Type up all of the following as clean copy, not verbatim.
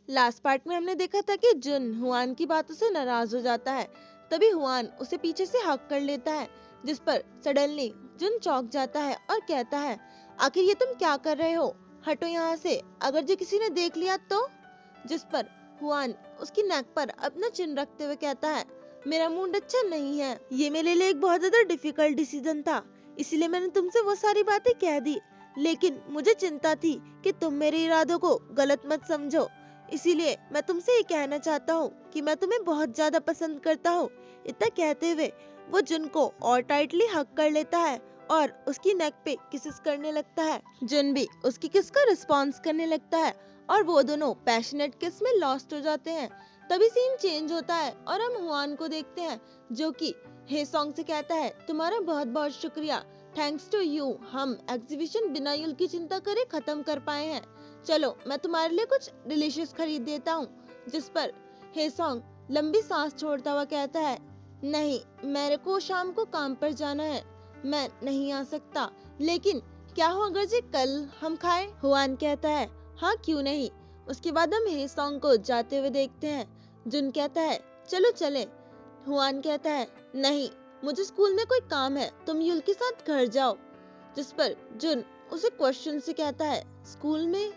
Last part में हमने देखा था कि जुन हुआन की बातों से नाराज हो जाता है। तभी हुआन उसे पीछे से हक कर लेता है, जिस पर सडनली जुन चौंक जाता है और कहता है, आखिर ये तुम क्या कर रहे हो, हटो यहाँ से, अगर जो किसी ने देख लिया तो। जिस पर हुआन उसकी नेक पर अपना चिन रखते हुए कहता है, मेरा मूड अच्छा नहीं है, ये मेरे लिए एक बहुत ज्यादा डिफिकल्ट डिसीजन था, इसीलिए मैंने तुमसे वो सारी बातें कह दी, लेकिन मुझे चिंता थी कि तुम मेरे इरादों को गलत मत समझो, इसीलिए मैं तुमसे ये कहना चाहता हूँ कि मैं तुम्हें बहुत ज्यादा पसंद करता हूँ। इतना कहते हुए वो जुन को और टाइटली हक कर लेता है और उसकी नेक पे किसेस करने लगता है। जुन भी उसकी किस का रिस्पॉन्स करने लगता है और वो दोनों पैशनेट किस में लॉस्ट हो जाते हैं। तभी सीन चेंज होता है और हम हुआन को देखते हैं, जो कि हे सॉन्ग से कहता है, तुम्हारा बहुत बहुत शुक्रिया, थैंक्स टू यू हम एग्जीबिशन बिना युल की चिंता करे खत्म कर पाए हैं, चलो मैं तुम्हारे लिए कुछ डिलीशियस खरीद देता हूँ। जिस पर हे सॉन्ग लंबी सांस छोड़ता हुआ कहता है, नहीं, मेरे को शाम को काम पर जाना है, मैं नहीं आ सकता, लेकिन क्या हो अगर जी कल हम खाएं? हुआन कहता है, हाँ क्यों नहीं। उसके बाद हम हे सॉन्ग को जाते हुए देखते हैं। जुन कहता है, चलो चले। हुआन कहता है, नहीं, मुझे स्कूल में कोई काम है, तुम युल के साथ घर जाओ। जिस पर जुन उसे क्वेश्चन से कहता है, स्कूल में?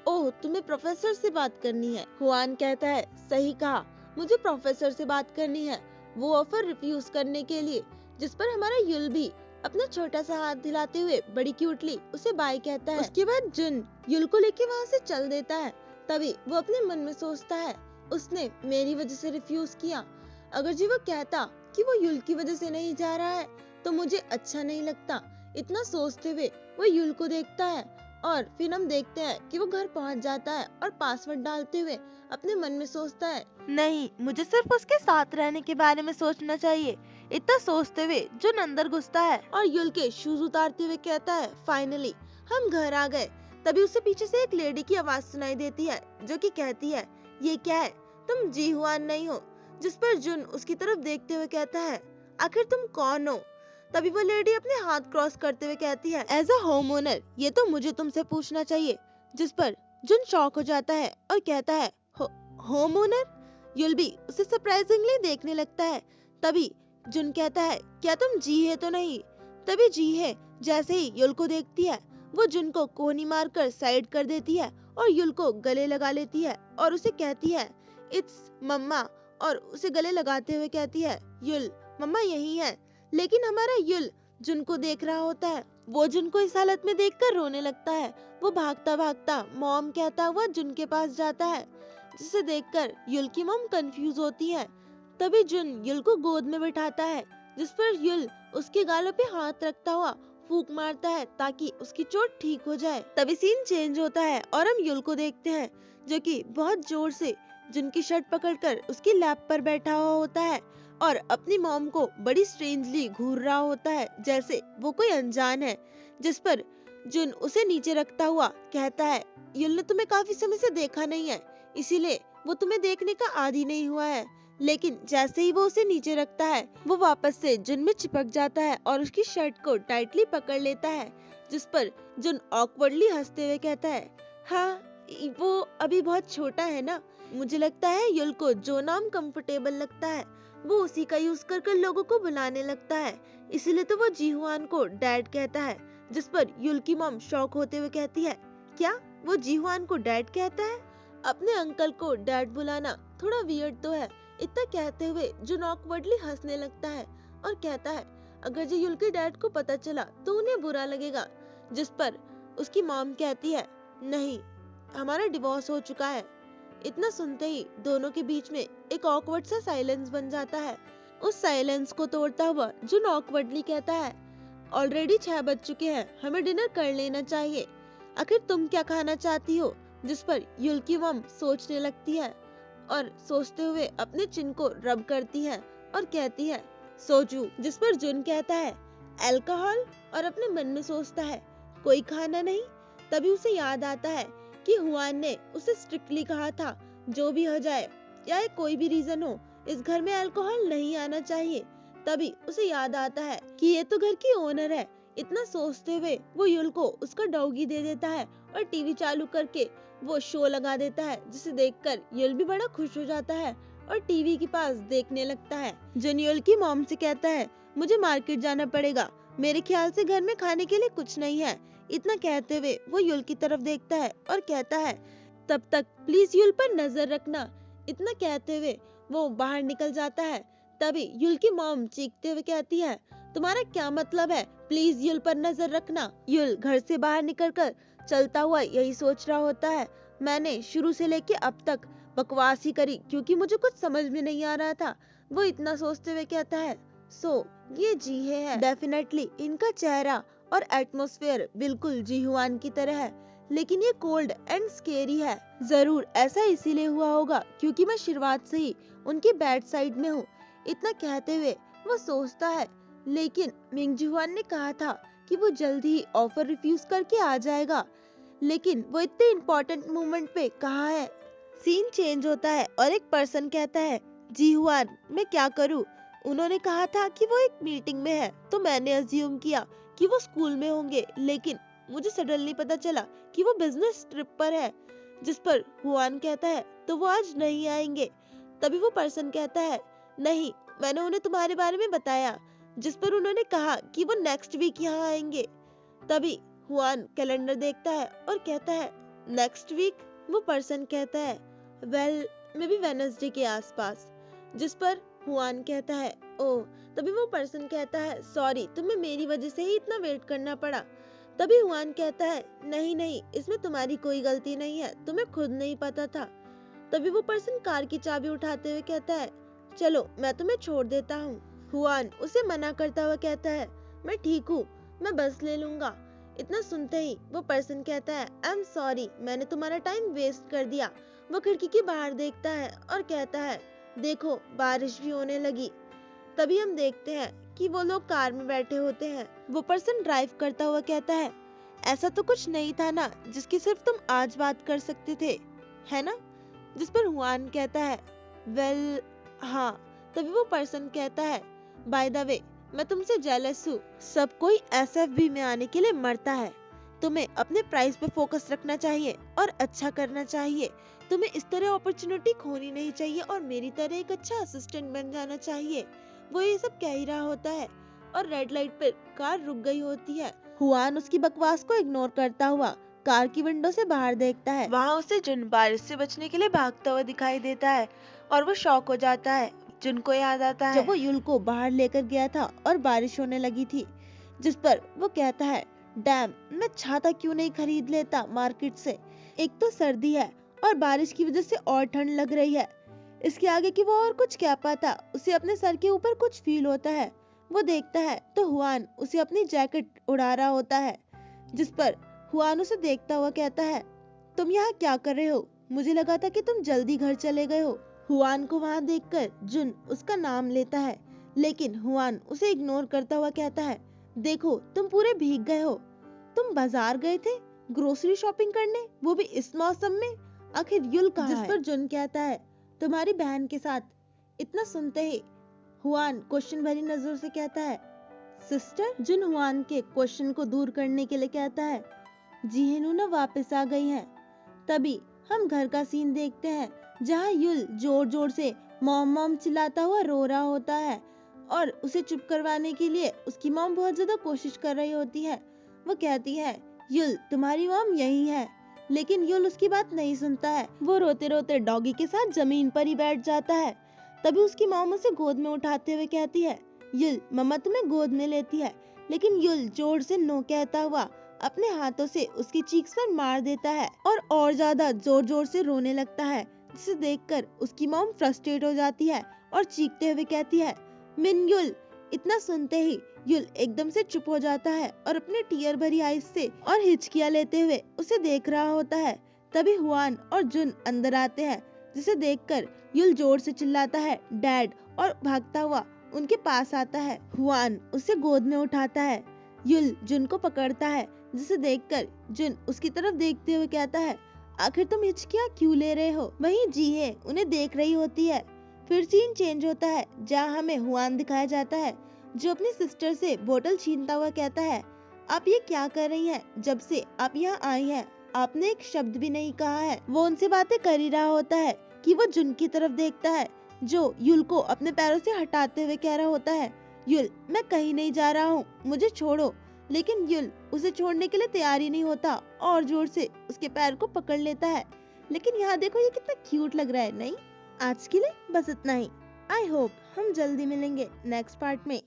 ओह, तुम्हें प्रोफेसर से बात करनी है। हुआन कहता है, सही कहा, मुझे प्रोफेसर से बात करनी है, वो ऑफर रिफ्यूज करने के लिए। जिस पर हमारा युल भी अपना छोटा सा हाथ हिलाते हुए बड़ी क्यूटली उसे बाय कहता है। उसके बाद जुन युल को लेके वहाँ से चल देता है। तभी वो अपने मन में सोचता है, उसने मेरी वजह से रिफ्यूज किया, अगर जी वो कहता कि वो युल की वजह से नहीं जा रहा है तो मुझे अच्छा नहीं लगता। इतना सोचते हुए वो युल को देखता है और फिर हम देखते हैं कि वो घर पहुंच जाता है और पासवर्ड डालते हुए अपने मन में सोचता है, नहीं, मुझे सिर्फ उसके साथ रहने के बारे में सोचना चाहिए। इतना सोचते हुए जुन अंदर घुसता है और युल के शूज उतारते हुए कहता है, फाइनली हम घर आ गए। तभी उसे पीछे से एक लेडी की आवाज सुनाई देती है, जो कि कहती है, ये क्या है, तुम जी हुआन नहीं हो? जिस पर जुन उसकी तरफ देखते हुए कहता है, आखिर तुम कौन हो? तभी वो लेडी अपने हाथ क्रॉस करते हुए कहती है, एज अ होम ओनर ये तो मुझे तुमसे पूछना चाहिए। जिस पर जुन शॉक हो जाता है और कहता है, होम ओनर? युल भी उसे सरप्राइजिंगली देखने लगता है। तभी जुन कहता है, क्या तुम जी है तो नहीं? तभी जी है जैसे ही युल को देखती है वो जुन को कोहनी मारकर साइड कर देती है और युल को गले लगा लेती है और उसे कहती है, इट्स मम्मा, और उसे गले लगाते हुए कहती है, युल, मम्मा यही है। लेकिन हमारा युल जुन को देख रहा होता है। वो जुन को इस हालत में देखकर रोने लगता है। वो भागता भागता मॉम कहता हुआ जुन के पास जाता है, जिसे देखकर युल की मॉम कंफ्यूज होती है। तभी जुन युल को गोद में बिठाता है, जिस पर युल उसके गालों पे हाथ रखता हुआ फूंक मारता है ताकि उसकी चोट ठीक हो जाए। तभी सीन चेंज होता है और हम युल को देखते हैं, जो कि बहुत जोर से जुन की शर्ट पकड़कर उसकी लैप पर बैठा हुआ होता है और अपनी मॉम को बड़ी स्ट्रेंजली घूर रहा होता है, जैसे वो कोई अनजान है। जिस पर जुन उसे नीचे रखता हुआ कहता है, युल ने तुम्हें काफी समय से देखा नहीं है, इसीलिए वो तुम्हें देखने का आदी नहीं हुआ है। लेकिन जैसे ही वो उसे नीचे रखता है वो वापस से जुन में चिपक जाता है और उसकी शर्ट को टाइटली पकड़ लेता है। जिस पर जुन ऑकवर्डली हंसते हुए कहता है, हाँ, वो अभी बहुत छोटा है ना, मुझे लगता है युल को जो नाम कंफर्टेबल लगता है वो उसी का यूज कर लोगों को बुलाने लगता है, इसीलिए तो वो जी हुआन को डैड कहता है। जिस पर युल की मॉम शॉक होते हुए कहती है, क्या वो जी हुआन को डैड कहता है? अपने अंकल को डैड बुलाना थोड़ा वियर्ड तो है। इतना कहते हुए जुन ऑकवर्डली हंसने लगता है और कहता है, अगर जो युल के डैड को पता चला तो उन्हें बुरा लगेगा। जिस पर उसकी मॉम कहती है, नहीं, हमारा डिवोर्स हो चुका है। इतना सुनते ही दोनों के बीच में एक ऑकवर्ड सा साइलेंस बन जाता है। उस साइलेंस को तोड़ता हुआ जुन ऑकवर्डली कहता है, ऑलरेडी 6 बज चुके हैं, हमें डिनर कर लेना चाहिए, आखिर तुम क्या खाना चाहती हो? जिस पर युल की मॉम सोचने लगती है और सोचते हुए अपने चिन को रब करती है और कहती है, सोजू। जिस पर जुन कहता है, अल्कोहल, और अपने मन में सोचता है, कोई खाना नहीं। तभी उसे याद आता है कि हुआन ने उसे स्ट्रिक्टली कहा था, जो भी हो जाए या कोई भी रीजन हो, इस घर में अल्कोहल नहीं आना चाहिए। तभी उसे याद आता है कि ये तो घर की ओनर है, इतना सोचते हुए वो युल को उसका डॉगी दे देता है और टीवी चालू करके वो शो लगा देता है, जिसे देखकर युल भी बड़ा खुश हो जाता है और टीवी के पास देखने लगता है। जुन युल की मॉम से कहता है, मुझे मार्केट जाना पड़ेगा, मेरे ख्याल से घर में खाने के लिए कुछ नहीं है। इतना कहते हुए वो युल की तरफ देखता है और कहता है, तब तक प्लीज युल पर नजर रखना। इतना कहते हुए वो बाहर निकल जाता है। तभी युल की मॉम चीखते हुए कहती है, तुम्हारा क्या मतलब है, प्लीज युल पर नजर रखना। युल घर से बाहर निकलकर चलता हुआ यही सोच रहा होता है, मैंने शुरू से लेके अब तक बकवास ही करी क्योंकि मुझे कुछ समझ में नहीं आ रहा था। वो इतना सोचते हुए कहता है, सो ये जीहे है, डेफिनेटली इनका चेहरा और एटमॉस्फेयर बिल्कुल जीहुआन की तरह है, लेकिन ये कोल्ड एंड स्केरी है। जरूर ऐसा इसीलिए हुआ होगा क्योंकि मैं शुरुआत से ही उनकी बैड साइड में हूँ। इतना कहते हुए वो सोचता है, लेकिन मिंग जीहुआन ने कहा था कि वो जल्दी ही ऑफर रिफ्यूज करके आ जाएगा, लेकिन वो इतने इम्पोर्टेंट मोमेंट पे कहाँ है। सीन चेंज होता है और एक पर्सन कहता है, जीहुआन मैं क्या करूँ, उन्होंने कहा था कि वो एक मीटिंग में है, तो मैंने अज्यूम किया कि वो स्कूल में होंगे, लेकिन मुझे सडनली पता चला कि वो बिजनेस ट्रिप पर है। जिस पर हुआन कहता है, तो वो आज नहीं आएंगे। तभी वो पर्सन कहता है, नहीं मैंने उन्हें तुम्हारे बारे में बताया। जिस पर उन्होंने कहा कि वो नेक्स्ट वीक यहाँ आएंगे। तभी हुआन कैलेंडर देखता है और कहता है, नेक्स्ट वीक। वो पर्सन कहता है, वेल मे बी वेडनेसडे के आसपास। जिस पर हुआन कहता है, ओह। तभी वो पर्सन कहता है, सॉरी तुम्हें मेरी वजह से ही इतना वेट करना पड़ा। तभी हुआन कहता है, नहीं नहीं इसमें तुम्हारी कोई गलती नहीं है, तुम्हें खुद नहीं पता था। तभी वो पर्सन कार की चाबी उठाते हुए कहता है, चलो मैं तुम्हें छोड़ देता हूँ। हुआन उसे मना करता हुआ कहता है, मैं ठीक हूँ, मैं बस ले लूंगा। इतना सुनते ही वो पर्सन कहता है, आई एम सॉरी मैंने तुम्हारा टाइम वेस्ट कर दिया। वो खिड़की के बाहर देखता है और कहता है, देखो बारिश भी होने लगी। तभी हम देखते हैं कि वो लोग कार में बैठे होते हैं। वो पर्सन ड्राइव करता हुआ कहता है, ऐसा तो कुछ नहीं था ना जिसकी सिर्फ तुम आज बात कर सकते थे, है ना। जिस पर हुआन कहता है, वेल हाँ। तभी वो पर्सन कहता है, बाय द वे मैं तुमसे जेलस हूँ, सब कोई एसएफबी में आने के लिए मरता है। तुम्हें अपने प्राइस पे फोकस रखना चाहिए और अच्छा करना चाहिए। तुम्हें इस तरह अपॉर्चुनिटी खोनी नहीं चाहिए और मेरी तरह एक अच्छा असिस्टेंट बन जाना चाहिए। वो ये सब कह ही रहा होता है और रेड लाइट पर कार रुक गई होती है। हुआन उसकी बकवास को इग्नोर करता हुआ कार की विंडो से बाहर देखता है। वहाँ उसे जुन बारिश से बचने के लिए भागता हुआ दिखाई देता है और वो शॉक हो जाता है। जुन को याद आता है जब वो युल को बाहर लेकर गया था और बारिश होने लगी थी। जिस पर वो कहता है, डैम मैं छाता क्यों नहीं खरीद लेता मार्केट से। एक तो सर्दी है और बारिश की वजह से और ठंड लग रही है। इसके आगे कि वो और कुछ क्या पाता, उसे अपने सर के ऊपर कुछ फील होता है। वो देखता है तो हुआन उसे अपनी जैकेट उड़ा रहा होता है। जिस पर हुआन उसे देखता हुआ कहता है, तुम यहाँ क्या कर रहे हो, मुझे लगा था कि तुम जल्दी घर चले गए हो। हुआन को वहाँ देखकर जुन उसका नाम लेता है, लेकिन हुआन उसे इग्नोर करता हुआ कहता है, देखो तुम पूरे भीग गए हो, तुम बाजार गए थे ग्रोसरी शॉपिंग करने, वो भी इस मौसम में, आखिर युल कहाँ है। जिस पर जुन कहता है, तुम्हारी बहन के साथ। इतना सुनते ही हुआन क्वेश्चन भरी नजर से कहता है, सिस्टर। जुन हुआन के क्वेश्चन को दूर करने के लिए कहता है, जीहेनूना वापस आ गई हैं। तभी हम घर का सीन देखते हैं जहाँ युल जोर जोर से मॉम मॉम चिल्लाता हुआ रो रहा होता है और उसे चुप करवाने के लिए उसकी मॉम बहुत ज्यादा कोशिश कर रही होती है। वो कहती है, युल तुम्हारी मॉम यही है, लेकिन युल उसकी बात नहीं सुनता है। वो रोते रोते डॉगी के साथ जमीन पर ही बैठ जाता है। तभी उसकी मॉम उसे गोद में उठाते हुए कहती है, युल मम्मा तुम्हें गोद में लेती है, लेकिन युल जोर से नो कहता हुआ अपने हाथों से उसकी चीक्स पर मार देता है और ज्यादा जोर जोर से रोने लगता है, जिसे देखकर उसकी मॉम फ्रस्ट्रेट हो जाती है और चीखते हुए कहती है, मिन युल। इतना सुनते ही युल एकदम से चुप हो जाता है और अपने टीयर भरी आईज से और हिचकियां लेते हुए उसे देख रहा होता है। तभी हुआन और जुन अंदर आते हैं, जिसे देखकर युल जोर से चिल्लाता है, डैड, और भागता हुआ उनके पास आता है। हुआन उसे गोद में उठाता है। युल जुन को पकड़ता है, जिसे देखकर जुन उसकी तरफ देखते हुए कहता है, आखिर तुम हिचकियां क्यों ले रहे हो। वहीं जीहे उन्हें देख रही होती है। फिर सीन चेंज होता है जहाँ हमें हुआन दिखाया जाता है, जो अपनी सिस्टर से बोतल छीनता हुआ कहता है, आप ये क्या कर रही हैं? जब से आप यहाँ आई हैं आपने एक शब्द भी नहीं कहा है। वो उनसे बातें कर ही रहा होता है कि वो जुन की तरफ देखता है जो युल को अपने पैरों से हटाते हुए कह रहा होता है, युल मैं कहीं नहीं जा रहा हूँ, मुझे छोड़ो। लेकिन युल उसे छोड़ने के लिए तैयार ही नहीं होता और जोर से उसके पैर को पकड़ लेता है। लेकिन यहाँ देखो ये कितना क्यूट लग रहा है, नहीं? आज के लिए बस इतना ही। आई होप हम जल्दी मिलेंगे नेक्स्ट पार्ट में।